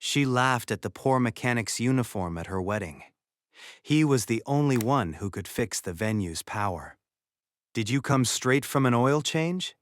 She laughed at the poor mechanic's uniform at her wedding. He was the only one who could fix the venue's power. "Did you come straight from an oil change?"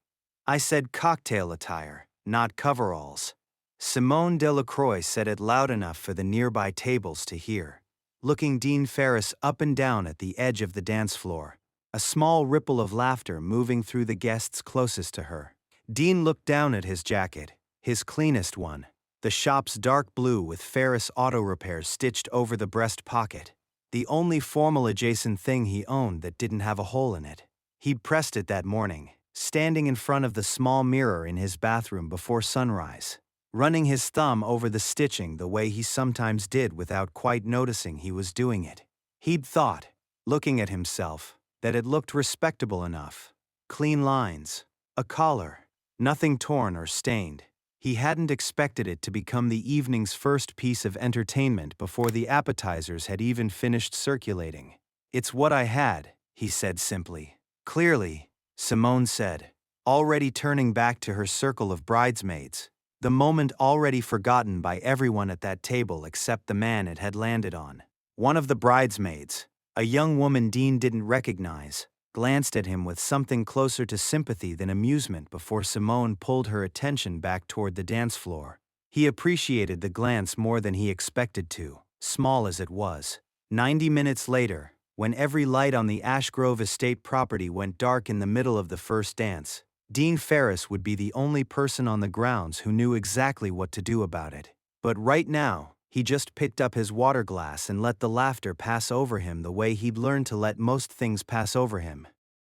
I said cocktail attire, not coveralls. Simone Delacroix said it loud enough for the nearby tables to hear, looking Dean Ferris up and down at the edge of the dance floor, a small ripple of laughter moving through the guests closest to her. Dean looked down at his jacket, his cleanest one, the shop's dark blue with Ferris Auto Repairs stitched over the breast pocket, the only formal adjacent thing he owned that didn't have a hole in it. He'd pressed it that morning, standing in front of the small mirror in his bathroom before sunrise, running his thumb over the stitching the way he sometimes did without quite noticing he was doing it. He'd thought, looking at himself, that it looked respectable enough. Clean lines, a collar, nothing torn or stained. He hadn't expected it to become the evening's first piece of entertainment before the appetizers had even finished circulating. "It's what I had," he said simply. "Clearly," Simone said, already turning back to her circle of bridesmaids, the moment already forgotten by everyone at that table except the man it had landed on. One of the bridesmaids, a young woman Dean didn't recognize, glanced at him with something closer to sympathy than amusement before Simone pulled her attention back toward the dance floor. He appreciated the glance more than he expected to, small as it was. 90 minutes later, when every light on the Ash Grove estate property went dark in the middle of the first dance, Dean Ferris would be the only person on the grounds who knew exactly what to do about it. But right now, he just picked up his water glass and let the laughter pass over him the way he'd learned to let most things pass over him.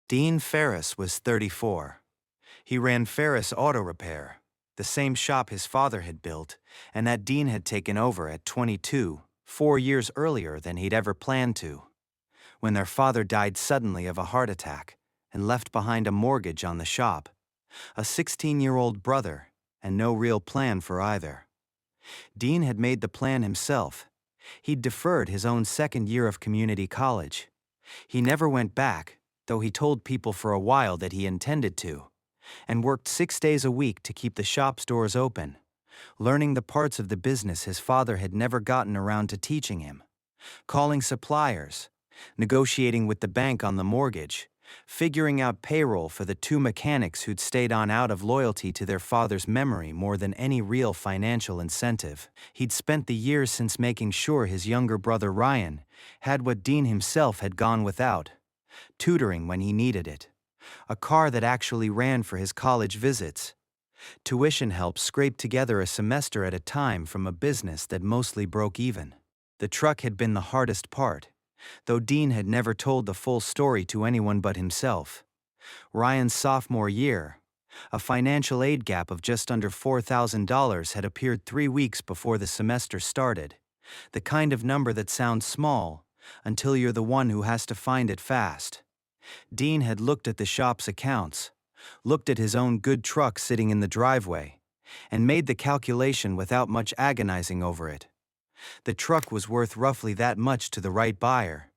Dean Ferris was 34. He ran Ferris Auto Repair, the same shop his father had built, and that Dean had taken over at 22, 4 years earlier than he'd ever planned to, when their father died suddenly of a heart attack and left behind a mortgage on the shop, a 16-year-old brother, and no real plan for either. Dean had made the plan himself. He'd deferred his own second year of community college. He never went back, though he told people for a while that he intended to, and worked 6 days a week to keep the shop's doors open, learning the parts of the business his father had never gotten around to teaching him, calling suppliers, negotiating with the bank on the mortgage, figuring out payroll for the 2 mechanics who'd stayed on out of loyalty to their father's memory more than any real financial incentive. He'd spent the years since making sure his younger brother Ryan had what Dean himself had gone without: tutoring when he needed it, a car that actually ran for his college visits, tuition help scraped together a semester at a time from a business that mostly broke even. The truck had been the hardest part, though Dean had never told the full story to anyone but himself. Ryan's sophomore year, a financial aid gap of just under $4,000 had appeared 3 weeks before the semester started, the kind of number that sounds small until you're the one who has to find it fast. Dean had looked at the shop's accounts, looked at his own good truck sitting in the driveway, and made the calculation without much agonizing over it. The truck was worth roughly that much to the right buyer,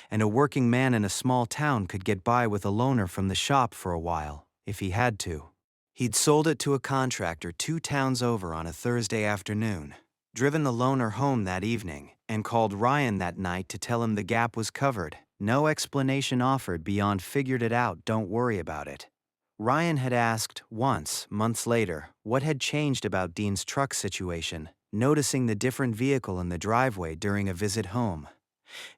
and a working man in a small town could get by with a loaner from the shop for a while, if he had to. He'd sold it to a contractor 2 towns over on a Thursday afternoon, driven the loaner home that evening, and called Ryan that night to tell him the gap was covered. No explanation offered beyond "figured it out, don't worry about it." Ryan had asked once, months later, what had changed about Dean's truck situation, noticing the different vehicle in the driveway during a visit home.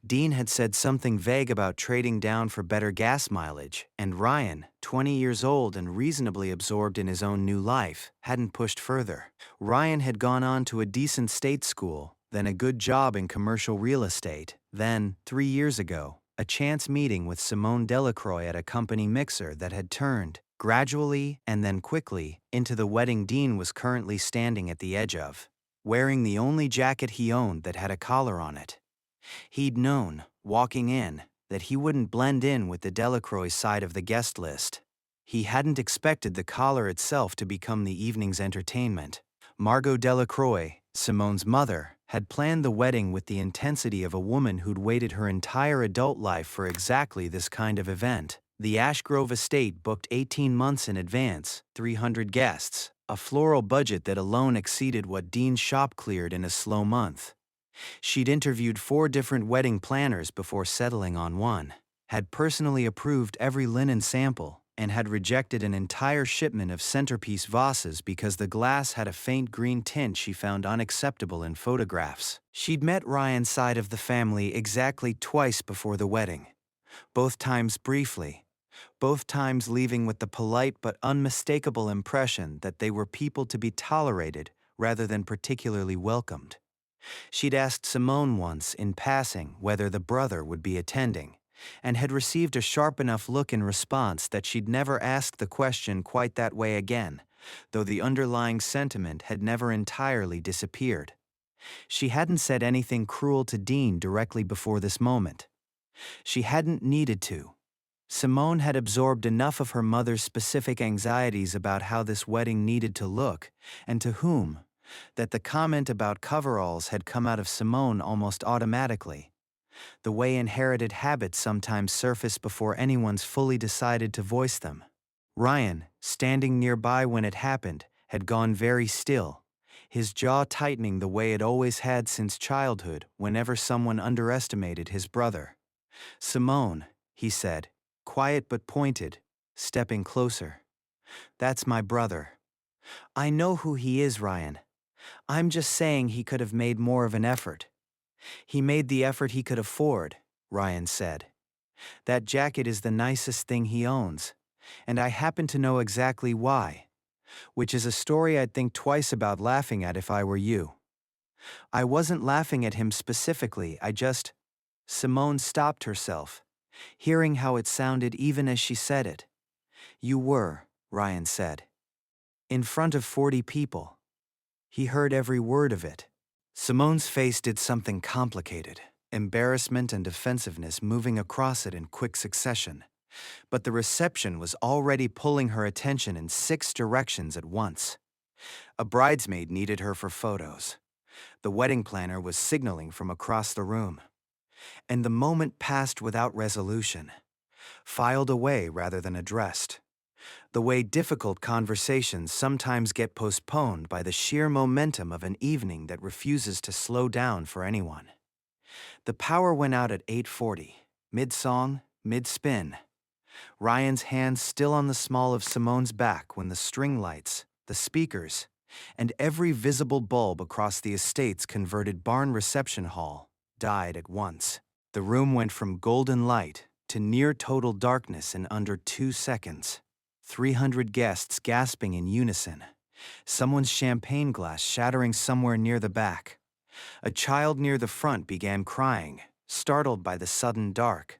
Dean had said something vague about trading down for better gas mileage, and Ryan, 20 years old and reasonably absorbed in his own new life, hadn't pushed further. Ryan had gone on to a decent state school, then a good job in commercial real estate, then, 3 years ago, a chance meeting with Simone Delacroix at a company mixer that had turned, gradually and then quickly, into the wedding Dean was currently standing at the edge of, wearing the only jacket he owned that had a collar on it. He'd known, walking in, that he wouldn't blend in with the Delacroix side of the guest list. He hadn't expected the collar itself to become the evening's entertainment. Margot Delacroix, Simone's mother, had planned the wedding with the intensity of a woman who'd waited her entire adult life for exactly this kind of event. The Ash Grove estate booked 18 months in advance, 300 guests, a floral budget that alone exceeded what Dean's shop cleared in a slow month. She'd interviewed 4 different wedding planners before settling on one, had personally approved every linen sample, and had rejected an entire shipment of centerpiece vases because the glass had a faint green tint she found unacceptable in photographs. She'd met Ryan's side of the family exactly twice before the wedding, both times briefly, both times leaving with the polite but unmistakable impression that they were people to be tolerated rather than particularly welcomed. She'd asked Simone once, in passing, whether the brother would be attending, and had received a sharp enough look in response that she'd never asked the question quite that way again, though the underlying sentiment had never entirely disappeared. She hadn't said anything cruel to Dean directly before this moment. She hadn't needed to. Simone had absorbed enough of her mother's specific anxieties about how this wedding needed to look, and to whom, that the comment about coveralls had come out of Simone almost automatically, the way inherited habits sometimes surface before anyone's fully decided to voice them. Ryan, standing nearby when it happened, had gone very still, his jaw tightening the way it always had since childhood whenever someone underestimated his brother. "Simone," he said, quiet but pointed, stepping closer. "That's my brother. I know who he is, Ryan. I'm just saying he could have made more of an effort." "He made the effort he could afford," Ryan said. "That jacket is the nicest thing he owns, and I happen to know exactly why, which is a story I'd think twice about laughing at if I were you." "I wasn't laughing at him specifically, I just—" Simone stopped herself, hearing how it sounded even as she said it. "You were," Ryan said. "In front of 40 people. He heard every word of it." Simone's face did something complicated, embarrassment and defensiveness moving across it in quick succession. But the reception was already pulling her attention in 6 directions at once. A bridesmaid needed her for photos. The wedding planner was signaling from across the room. And the moment passed without resolution, filed away rather than addressed. The way difficult conversations sometimes get postponed by the sheer momentum of an evening that refuses to slow down for anyone. The power went out at 8:40, mid-song, mid-spin. Ryan's hands still on the small of Simone's back when the string lights, the speakers, and every visible bulb across the estate's converted barn reception hall died at once. The room went from golden light to near total darkness in under 2 seconds. 300 guests gasping in unison. Someone's champagne glass shattering somewhere near the back. A child near the front began crying, startled by the sudden dark,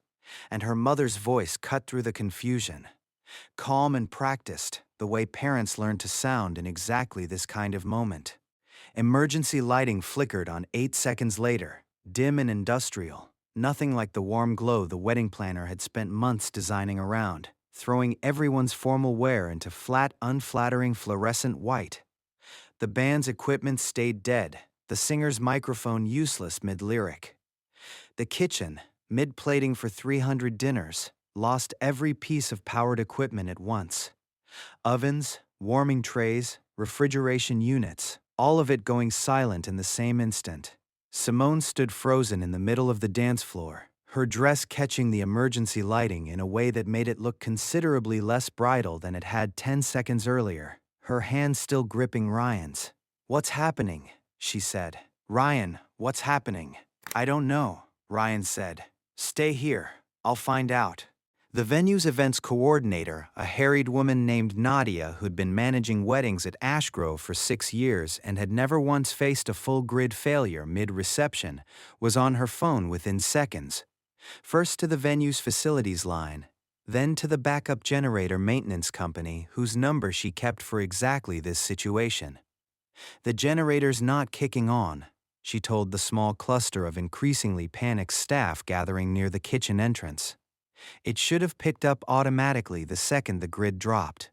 and her mother's voice cut through the confusion. Calm and practiced, the way parents learn to sound in exactly this kind of moment. Emergency lighting flickered on 8 seconds later, dim and industrial, nothing like the warm glow the wedding planner had spent months designing around, throwing everyone's formal wear into flat, unflattering fluorescent white. The band's equipment stayed dead, the singer's microphone useless mid-lyric. The kitchen, mid-plating for 300 dinners, lost every piece of powered equipment at once. Ovens, warming trays, refrigeration units, all of it going silent in the same instant. Simone stood frozen in the middle of the dance floor, her dress catching the emergency lighting in a way that made it look considerably less bridal than it had 10 seconds earlier, her hand still gripping Ryan's. "What's happening?" she said. "Ryan, what's happening?" "I don't know," Ryan said. "Stay here. I'll find out." The venue's events coordinator, a harried woman named Nadia who'd been managing weddings at Ash Grove for 6 years and had never once faced a full grid failure mid-reception, was on her phone within seconds. First to the venue's facilities line, then to the backup generator maintenance company whose number she kept for exactly this situation. "The generator's not kicking on," she told the small cluster of increasingly panicked staff gathering near the kitchen entrance. "It should have picked up automatically the second the grid dropped.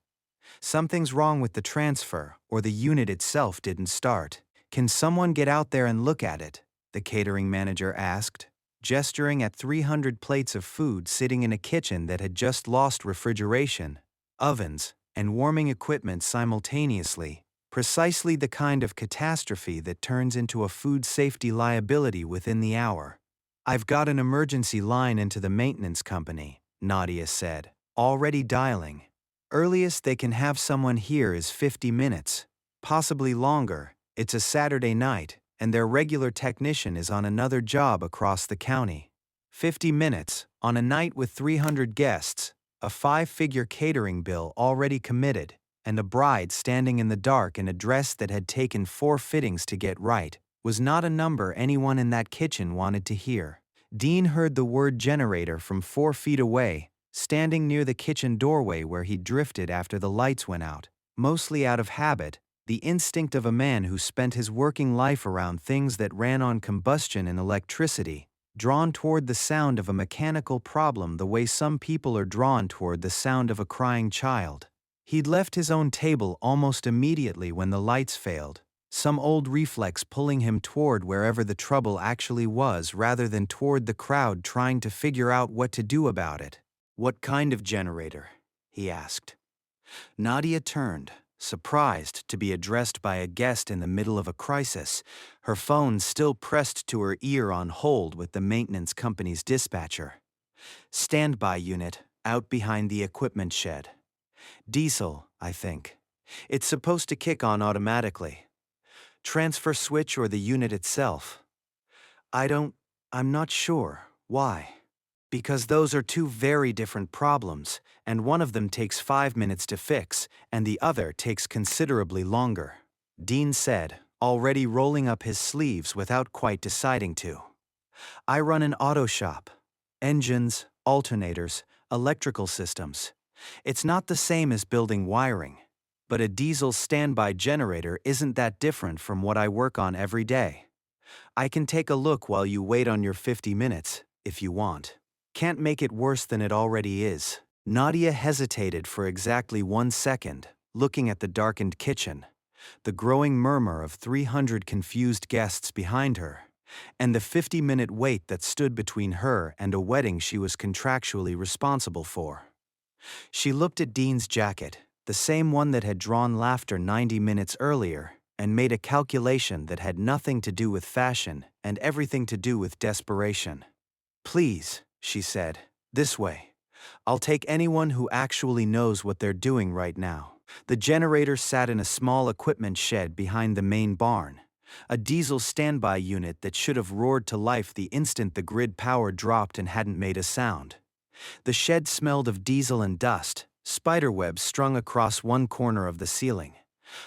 Something's wrong with the transfer, or the unit itself didn't start. Can someone get out there and look at it?" the catering manager asked. gesturing at 300 plates of food sitting in a kitchen that had just lost refrigeration, ovens, and warming equipment simultaneously, precisely the kind of catastrophe that turns into a food safety liability within the hour. "I've got an emergency line into the maintenance company," Nadia said, already dialing. "Earliest they can have someone here is 50 minutes, possibly longer. It's a Saturday night, and their regular technician is on another job across the county. 50 minutes, on a night with 300 guests, a 5-figure catering bill already committed, and a bride standing in the dark in a dress that had taken 4 fittings to get right, was not a number anyone in that kitchen wanted to hear." Dean heard the word generator from 4 feet away, standing near the kitchen doorway where he drifted after the lights went out, mostly out of habit, the instinct of a man who spent his working life around things that ran on combustion and electricity, drawn toward the sound of a mechanical problem the way some people are drawn toward the sound of a crying child. He'd left his own table almost immediately when the lights failed, some old reflex pulling him toward wherever the trouble actually was rather than toward the crowd trying to figure out what to do about it. "What kind of generator?" he asked. Nadia turned, surprised to be addressed by a guest in the middle of a crisis, her phone still pressed to her ear on hold with the maintenance company's dispatcher. "Standby unit, out behind the equipment shed. Diesel, I think. It's supposed to kick on automatically. Transfer switch or the unit itself? I'm not sure. Why?" "Because those are 2 very different problems, and one of them takes 5 minutes to fix, and the other takes considerably longer," Dean said, already rolling up his sleeves without quite deciding to. "I run an auto shop. Engines, alternators, electrical systems. It's not the same as building wiring, but a diesel standby generator isn't that different from what I work on every day. I can take a look while you wait on your 50 minutes, if you want. Can't make it worse than it already is." Nadia hesitated for exactly 1 second, looking at the darkened kitchen, the growing murmur of 300 confused guests behind her, and the 50-minute wait that stood between her and a wedding she was contractually responsible for. She looked at Dean's jacket, the same one that had drawn laughter 90 minutes earlier, and made a calculation that had nothing to do with fashion and everything to do with desperation. "Please," she said, "this way. I'll take anyone who actually knows what they're doing right now." The generator sat in a small equipment shed behind the main barn, a diesel standby unit that should have roared to life the instant the grid power dropped and hadn't made a sound. The shed smelled of diesel and dust, spiderwebs strung across one corner of the ceiling,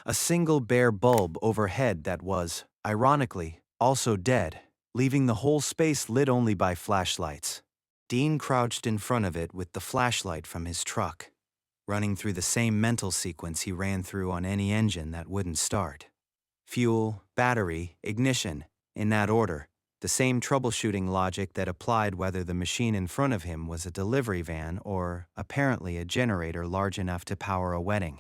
a single bare bulb overhead that was, ironically, also dead, leaving the whole space lit only by flashlights. Dean crouched in front of it with the flashlight from his truck, running through the same mental sequence he ran through on any engine that wouldn't start. Fuel, battery, ignition, in that order, the same troubleshooting logic that applied whether the machine in front of him was a delivery van or, apparently, a generator large enough to power a wedding.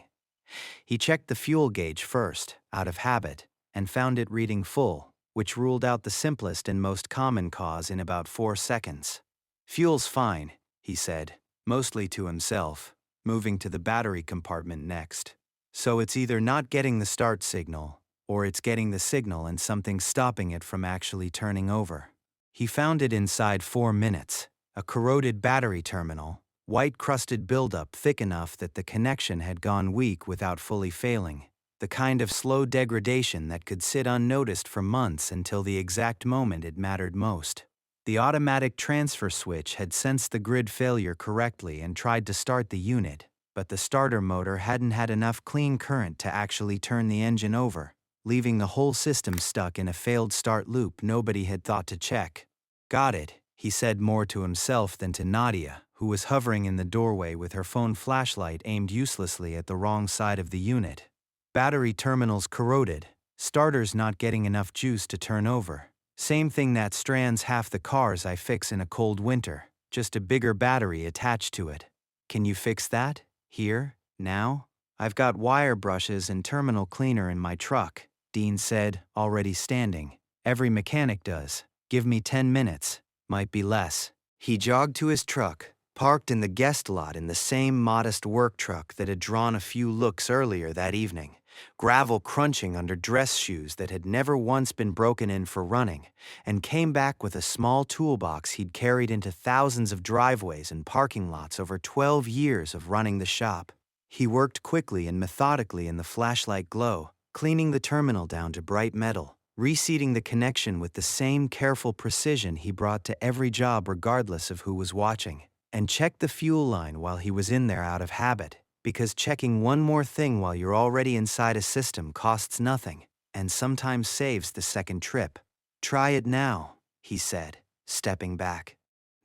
He checked the fuel gauge first, out of habit, and found it reading full, which ruled out the simplest and most common cause in about 4 seconds. "Fuel's fine," he said, mostly to himself, moving to the battery compartment next. "So it's either not getting the start signal, or it's getting the signal and something stopping it from actually turning over." He found it inside 4 minutes, a corroded battery terminal, white-crusted buildup thick enough that the connection had gone weak without fully failing, the kind of slow degradation that could sit unnoticed for months until the exact moment it mattered most. The automatic transfer switch had sensed the grid failure correctly and tried to start the unit, but the starter motor hadn't had enough clean current to actually turn the engine over, leaving the whole system stuck in a failed start loop nobody had thought to check. "Got it," he said more to himself than to Nadia, who was hovering in the doorway with her phone flashlight aimed uselessly at the wrong side of the unit. "Battery terminals corroded, starters not getting enough juice to turn over. Same thing that strands half the cars I fix in a cold winter, just a bigger battery attached to it. Can you fix that? Here? Now?" "I've got wire brushes and terminal cleaner in my truck," Dean said, already standing. "Every mechanic does. Give me 10 minutes. Might be less. He jogged to his truck, parked in the guest lot in the same modest work truck that had drawn a few looks earlier that evening, gravel crunching under dress shoes that had never once been broken in for running, and came back with a small toolbox he'd carried into thousands of driveways and parking lots over 12 years of running the shop. He worked quickly and methodically in the flashlight glow, cleaning the terminal down to bright metal, reseating the connection with the same careful precision he brought to every job regardless of who was watching, and checked the fuel line while he was in there out of habit, because checking one more thing while you're already inside a system costs nothing, and sometimes saves the second trip. "Try it now," he said, stepping back.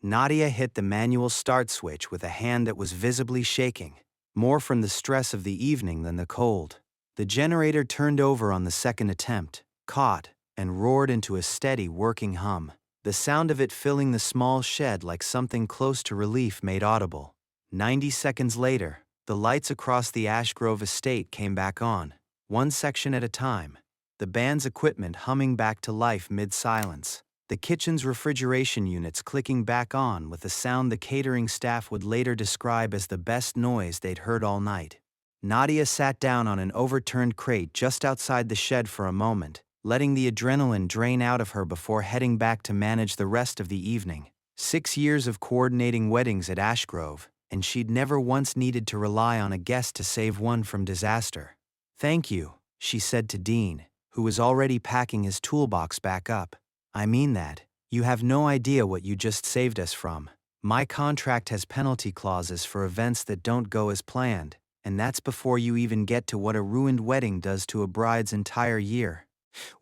Nadia hit the manual start switch with a hand that was visibly shaking, more from the stress of the evening than the cold. The generator turned over on the second attempt, caught, and roared into a steady working hum, the sound of it filling the small shed like something close to relief made audible. 90 seconds later, the lights across the Ash Grove estate came back on, one section at a time, the band's equipment humming back to life mid-silence, the kitchen's refrigeration units clicking back on with a sound the catering staff would later describe as the best noise they'd heard all night. Nadia sat down on an overturned crate just outside the shed for a moment, letting the adrenaline drain out of her before heading back to manage the rest of the evening. 6 years of coordinating weddings at Ash Grove, and she'd never once needed to rely on a guest to save one from disaster. "Thank you," she said to Dean, who was already packing his toolbox back up. "I mean that. You have no idea what you just saved us from. My contract has penalty clauses for events that don't go as planned, and that's before you even get to what a ruined wedding does to a bride's entire year."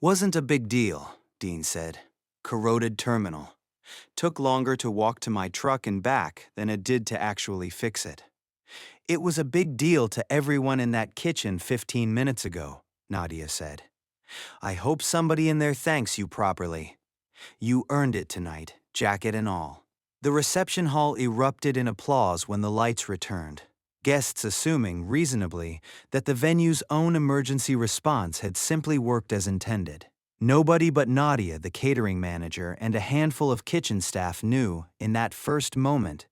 "Wasn't a big deal," Dean said. "Corroded terminal. Took longer to walk to my truck and back than it did to actually fix it." "It was a big deal to everyone in that kitchen 15 minutes ago," Nadia said. "I hope somebody in there thanks you properly. You earned it tonight, jacket and all." The reception hall erupted in applause when the lights returned, guests assuming, reasonably, that the venue's own emergency response had simply worked as intended. Nobody but Nadia, the catering manager, and a handful of kitchen staff knew, in that first moment,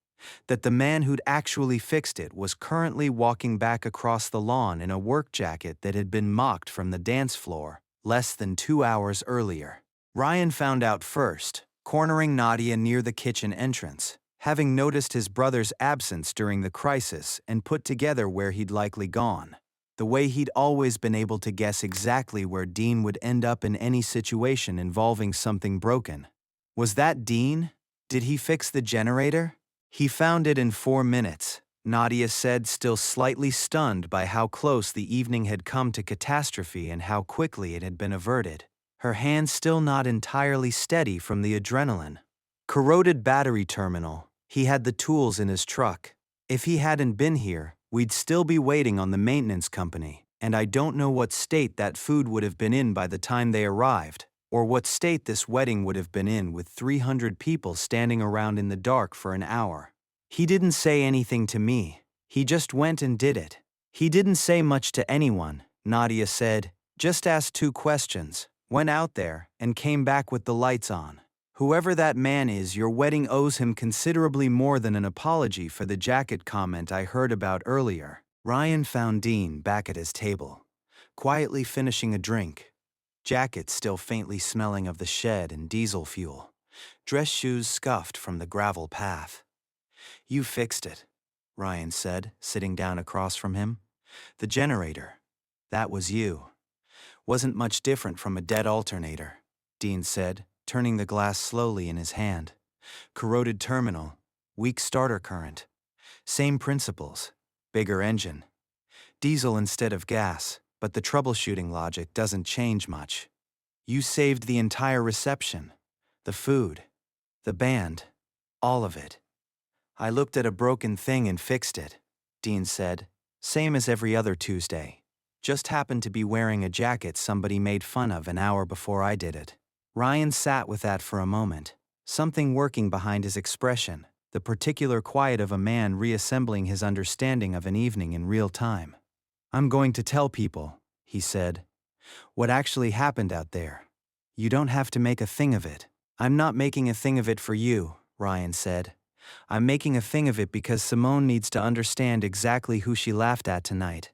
that the man who'd actually fixed it was currently walking back across the lawn in a work jacket that had been mocked from the dance floor less than 2 hours earlier. Ryan found out first, cornering Nadia near the kitchen entrance, having noticed his brother's absence during the crisis and put together where he'd likely gone, the way he'd always been able to guess exactly where Dean would end up in any situation involving something broken. Was that Dean? Did he fix the generator? "He found it in 4 minutes," Nadia said, still slightly stunned by how close the evening had come to catastrophe and how quickly it had been averted, her hand still not entirely steady from the adrenaline. "Corroded battery terminal. He had the tools in his truck. If he hadn't been here, we'd still be waiting on the maintenance company, and I don't know what state that food would have been in by the time they arrived, or what state this wedding would have been in with 300 people standing around in the dark for an hour. He didn't say anything to me. He just went and did it. He didn't say much to anyone," Nadia said, "just asked 2 questions, went out there, and came back with the lights on. Whoever that man is, your wedding owes him considerably more than an apology for the jacket comment I heard about earlier." Ryan found Dean back at his table, quietly finishing a drink, jacket still faintly smelling of the shed and diesel fuel, dress shoes scuffed from the gravel path. "You fixed it," Ryan said, sitting down across from him. "The generator. That was you. Wasn't much different from a dead alternator," Dean said, turning the glass slowly in his hand. "Corroded terminal, weak starter current. Same principles, bigger engine. Diesel instead of gas, but the troubleshooting logic doesn't change much. You saved the entire reception, the food, the band, all of it. I looked at a broken thing and fixed it," Dean said, "same as every other Tuesday. Just happened to be wearing a jacket somebody made fun of an hour before I did it." Ryan sat with that for a moment, something working behind his expression, the particular quiet of a man reassembling his understanding of an evening in real time. "I'm going to tell people," he said, "what actually happened out there. You don't have to make a thing of it. I'm not making a thing of it for you, Ryan said. I'm making a thing of it because Simone needs to understand exactly who she laughed at tonight.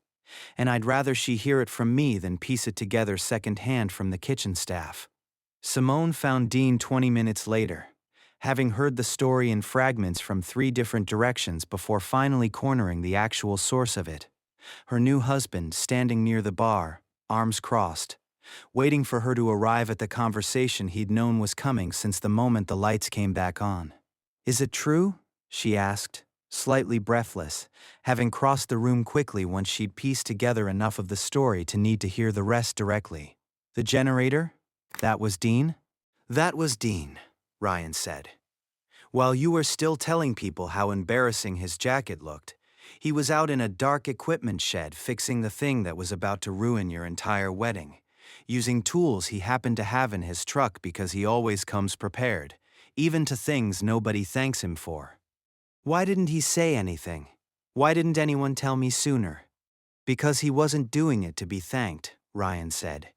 And I'd rather she hear it from me than piece it together secondhand from the kitchen staff. Simone found Dean 20 minutes later, having heard the story in fragments from 3 different directions before finally cornering the actual source of it. Her new husband standing near the bar, arms crossed, waiting for her to arrive at the conversation he'd known was coming since the moment the lights came back on. "Is it true?" she asked, slightly breathless, having crossed the room quickly once she'd pieced together enough of the story to need to hear the rest directly. "The generator? That was Dean?" "That was Dean," Ryan said. "While you were still telling people how embarrassing his jacket looked, he was out in a dark equipment shed fixing the thing that was about to ruin your entire wedding, using tools he happened to have in his truck because he always comes prepared, even to things nobody thanks him for." "Why didn't he say anything? Why didn't anyone tell me sooner?" "Because he wasn't doing it to be thanked," Ryan said.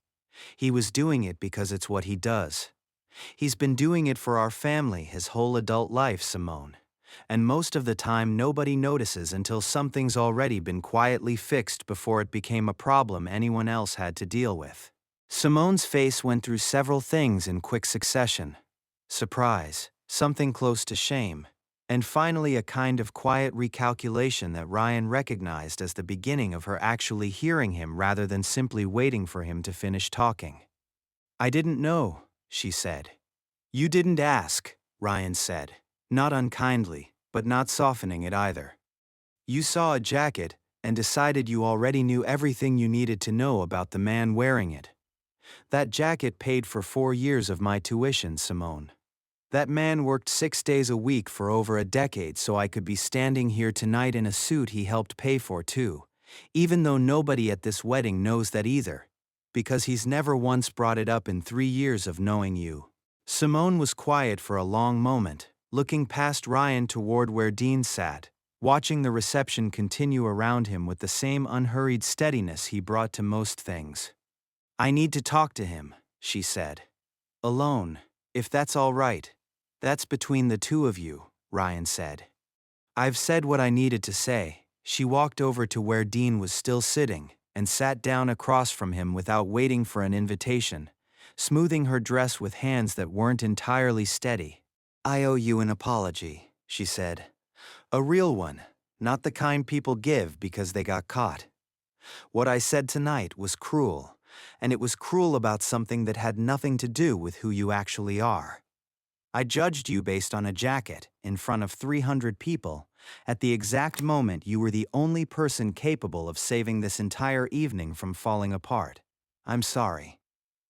"He was doing it because it's what he does. He's been doing it for our family his whole adult life, Simone. And most of the time nobody notices until something's already been quietly fixed before it became a problem anyone else had to deal with." Simone's face went through several things in quick succession. Surprise, something close to shame, and finally a kind of quiet recalculation that Ryan recognized as the beginning of her actually hearing him rather than simply waiting for him to finish talking. "I didn't know," she said. "You didn't ask," Ryan said, not unkindly, but not softening it either. "You saw a jacket and decided you already knew everything you needed to know about the man wearing it. That jacket paid for 4 years of my tuition, Simone. That man worked 6 days a week for over a decade so I could be standing here tonight in a suit he helped pay for too, even though nobody at this wedding knows that either, because he's never once brought it up in 3 years of knowing you." Simone was quiet for a long moment, looking past Ryan toward where Dean sat, watching the reception continue around him with the same unhurried steadiness he brought to most things. "I need to talk to him," she said. "Alone, if that's all right." "That's between the two of you," Ryan said. "I've said what I needed to say." She walked over to where Dean was still sitting and sat down across from him without waiting for an invitation, smoothing her dress with hands that weren't entirely steady. "I owe you an apology," she said. "A real one, not the kind people give because they got caught. What I said tonight was cruel, and it was cruel about something that had nothing to do with who you actually are. I judged you based on a jacket, in front of 300 people, at the exact moment you were the only person capable of saving this entire evening from falling apart. I'm sorry."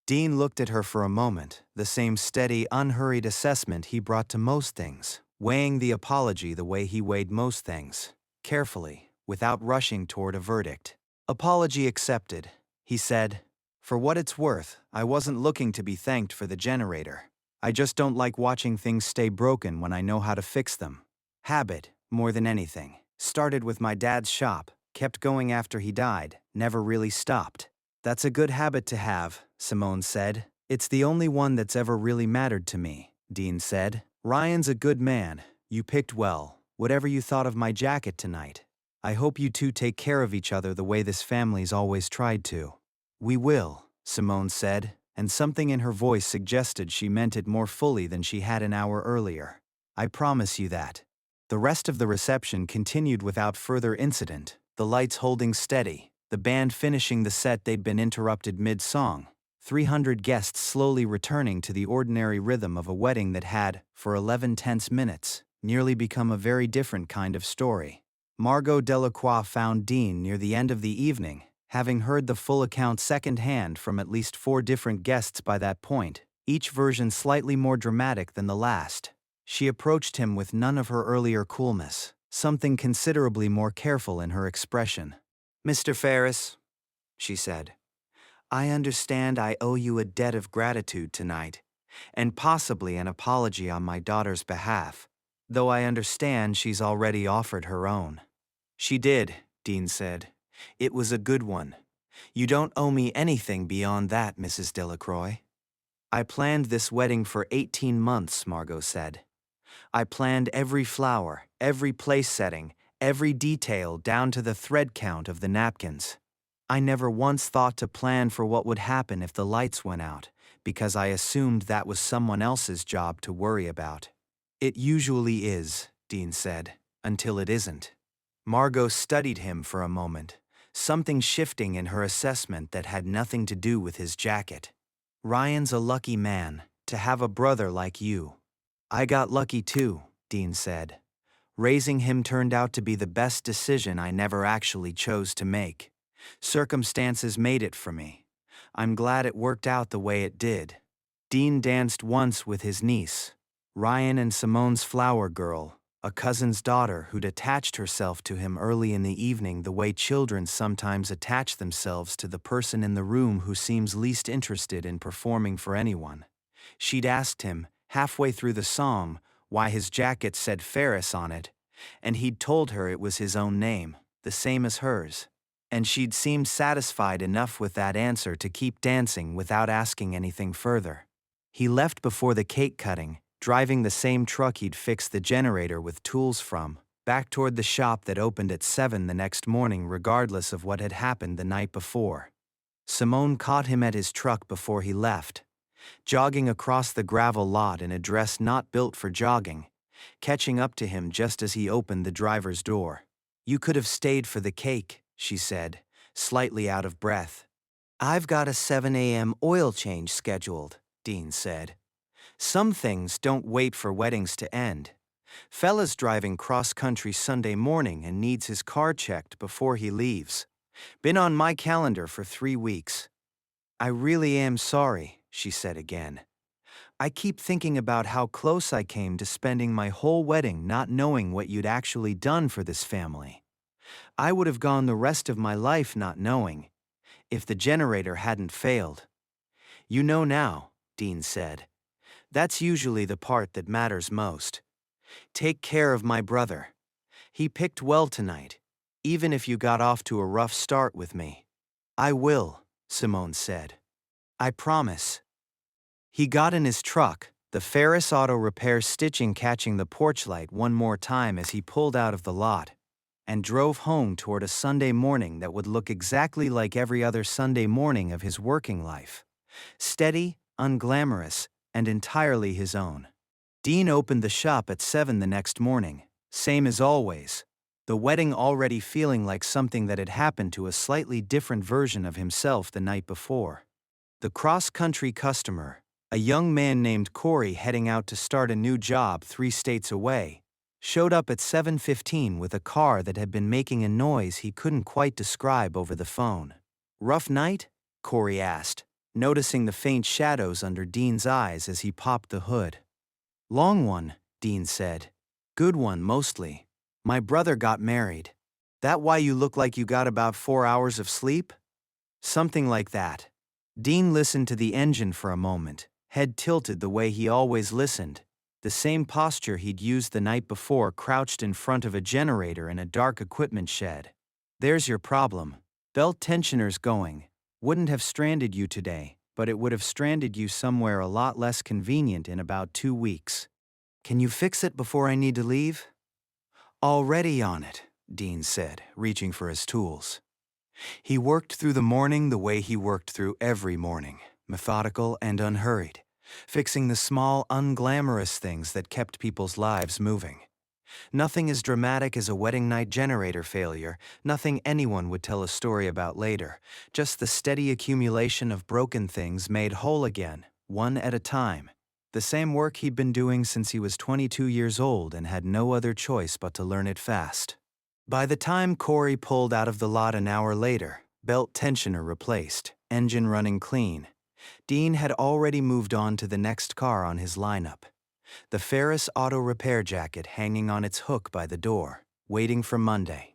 Dean looked at her for a moment, the same steady, unhurried assessment he brought to most things, weighing the apology the way he weighed most things, carefully, without rushing toward a verdict. "Apology accepted," he said. "For what it's worth, I wasn't looking to be thanked for the generator. I just don't like watching things stay broken when I know how to fix them. Habit, more than anything. Started with my dad's shop, kept going after he died, never really stopped." "That's a good habit to have," Simone said. "It's the only one that's ever really mattered to me," Dean said. "Ryan's a good man. You picked well, whatever you thought of my jacket tonight. I hope you two take care of each other the way this family's always tried to." "We will," Simone said, and something in her voice suggested she meant it more fully than she had an hour earlier. "I promise you that." The rest of the reception continued without further incident, the lights holding steady, the band finishing the set they'd been interrupted mid-song, 300 guests slowly returning to the ordinary rhythm of a wedding that had, for 11 tense minutes, nearly become a very different kind of story. Margot Delacroix found Dean near the end of the evening, having heard the full account secondhand from at least 4 different guests by that point, each version slightly more dramatic than the last. She approached him with none of her earlier coolness, something considerably more careful in her expression. "Mr. Ferris," she said, "I understand I owe you a debt of gratitude tonight, and possibly an apology on my daughter's behalf, though I understand she's already offered her own." "She did," Dean said. "It was a good one. You don't owe me anything beyond that, Mrs. Delacroix." I planned this wedding for 18 months, Margot said. I planned every flower, every place setting, every detail down to the thread count of the napkins. I never once thought to plan for what would happen if the lights went out, because I assumed that was someone else's job to worry about. It usually is, Dean said, until it isn't. Margot studied him for a moment, something shifting in her assessment that had nothing to do with his jacket. Ryan's a lucky man, to have a brother like you. I got lucky too, Dean said. Raising him turned out to be the best decision I never actually chose to make. Circumstances made it for me. I'm glad it worked out the way it did. Dean danced once with his niece, Ryan and Simone's flower girl, a cousin's daughter who'd attached herself to him early in the evening the way children sometimes attach themselves to the person in the room who seems least interested in performing for anyone. She'd asked him, halfway through the song, why his jacket said Ferris on it, and he'd told her it was his own name, the same as hers. And she'd seemed satisfied enough with that answer to keep dancing without asking anything further. He left before the cake cutting, driving the same truck he'd fixed the generator with tools from, back toward the shop that opened at 7 the next morning regardless of what had happened the night before. Simone caught him at his truck before he left, jogging across the gravel lot in a dress not built for jogging, catching up to him just as he opened the driver's door. "You could have stayed for the cake," she said, slightly out of breath. "I've got a 7 a.m. oil change scheduled," Dean said. "Some things don't wait for weddings to end. Fella's driving cross-country Sunday morning and needs his car checked before he leaves. Been on my calendar for 3 weeks. I really am sorry," she said again. "I keep thinking about how close I came to spending my whole wedding not knowing what you'd actually done for this family. I would have gone the rest of my life not knowing, if the generator hadn't failed." "You know now," Dean said. "That's usually the part that matters most. Take care of my brother. He picked well tonight, even if you got off to a rough start with me." "I will," Simone said. "I promise." He got in his truck, the Ferris Auto Repair stitching catching the porch light one more time as he pulled out of the lot, and drove home toward a Sunday morning that would look exactly like every other Sunday morning of his working life. Steady, unglamorous, and entirely his own. Dean opened the shop at 7 the next morning, same as always, the wedding already feeling like something that had happened to a slightly different version of himself the night before. The cross-country customer, a young man named Corey heading out to start a new job 3 states away, showed up at 7:15 with a car that had been making a noise he couldn't quite describe over the phone. "Rough night?" Corey asked, noticing the faint shadows under Dean's eyes as he popped the hood. "Long one," Dean said. "Good one, mostly. My brother got married. That why you look like you got about 4 hours of sleep?" "Something like that." Dean listened to the engine for a moment, head tilted the way he always listened, the same posture he'd used the night before crouched in front of a generator in a dark equipment shed. "There's your problem. Belt tensioner's going. Wouldn't have stranded you today, but it would have stranded you somewhere a lot less convenient in about 2 weeks. Can you fix it before I need to leave?" "Already on it," Dean said, reaching for his tools. He worked through the morning the way he worked through every morning, methodical and unhurried, fixing the small, unglamorous things that kept people's lives moving. Nothing as dramatic as a wedding night generator failure, nothing anyone would tell a story about later, just the steady accumulation of broken things made whole again, one at a time. The same work he'd been doing since he was 22 years old and had no other choice but to learn it fast. By the time Corey pulled out of the lot an hour later, belt tensioner replaced, engine running clean, Dean had already moved on to the next car on his lineup. The Ferris Auto Repair jacket hanging on its hook by the door, waiting for Monday.